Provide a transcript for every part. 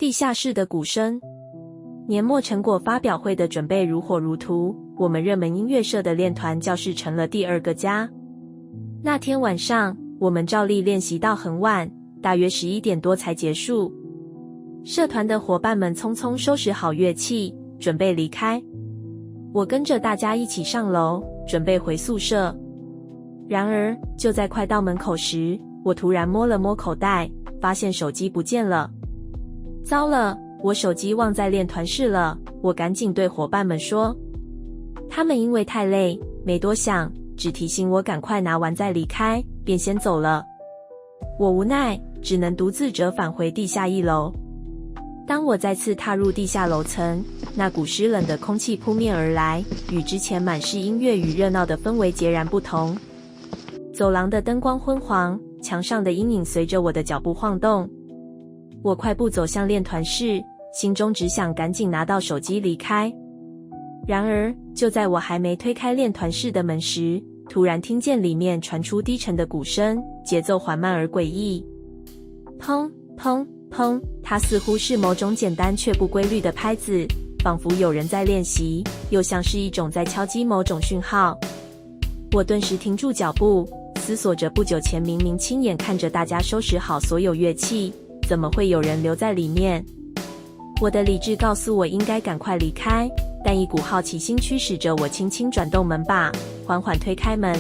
地下室的鼓声。年末成果发表会的准备如火如荼，我们热门音乐社的练团教室成了第二个家。那天晚上，我们照例练习到很晚，大约11点多才结束。社团的伙伴们匆匆收拾好乐器，准备离开。我跟着大家一起上楼，准备回宿舍。然而，就在快到门口时，我突然摸了摸口袋，发现手机不见了。糟了，我手机忘在练团室了，我赶紧对伙伴们说。他们因为太累，没多想，只提醒我赶快拿完再离开，便先走了。我无奈，只能独自折返回地下1楼。当我再次踏入地下楼层，那股湿冷的空气扑面而来，与之前满是音乐与热闹的氛围截然不同。走廊的灯光昏黄，墙上的阴影随着我的脚步晃动。我快步走向练团室，心中只想赶紧拿到手机离开。然而，就在我还没推开练团室的门时，突然听见里面传出低沉的鼓声，节奏缓慢而诡异。砰砰砰，它似乎是某种简单却不规律的拍子，仿佛有人在练习，又像是一种在敲击某种讯号。我顿时停住脚步，思索着不久前明明亲眼看着大家收拾好所有乐器，怎么会有人留在里面？我的理智告诉我应该赶快离开，但一股好奇心驱使着我轻轻转动门把，缓缓推开门。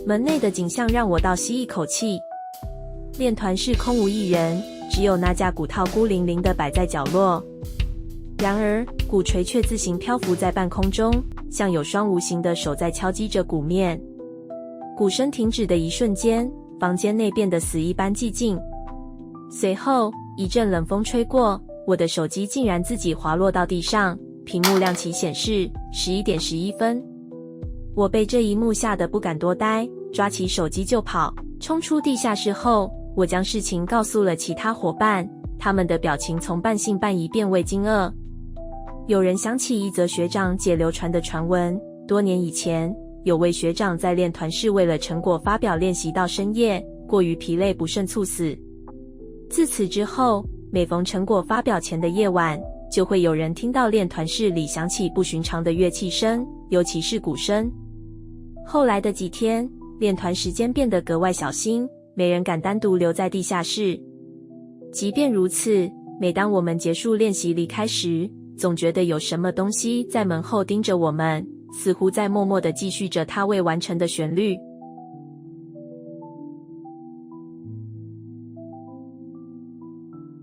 门内的景象让我倒吸一口气。练团室空无一人，只有那架鼓套孤零零地摆在角落。然而，鼓槌却自行漂浮在半空中，像有双无形的手在敲击着鼓面。鼓声停止的一瞬间，房间内变得死一般寂静。随后，一阵冷风吹过，我的手机竟然自己滑落到地上，屏幕亮起显示11点11分。我被这一幕吓得不敢多待，抓起手机就跑。冲出地下室后，我将事情告诉了其他伙伴，他们的表情从半信半疑变为惊愕。有人想起一则学长姐流传的传闻，多年以前，有位学长在练团室为了成果发表练习到深夜，过于疲累不慎猝死。自此之后，每逢成果发表前的夜晚，就会有人听到练团室里响起不寻常的乐器声，尤其是鼓声。后来的几天，练团时间变得格外小心，没人敢单独留在地下室。即便如此，每当我们结束练习离开时，总觉得有什么东西在门后盯着我们，似乎在默默地继续着它未完成的旋律。